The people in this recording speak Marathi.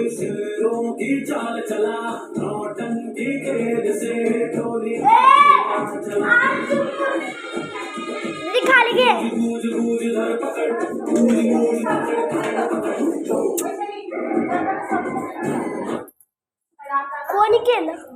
शेरों की चाल चला, नौटंकी खेल से टोली खाली घे. गूंज गूंज धर पकड़, गूंज गूंज पकड़. कोणी केलं?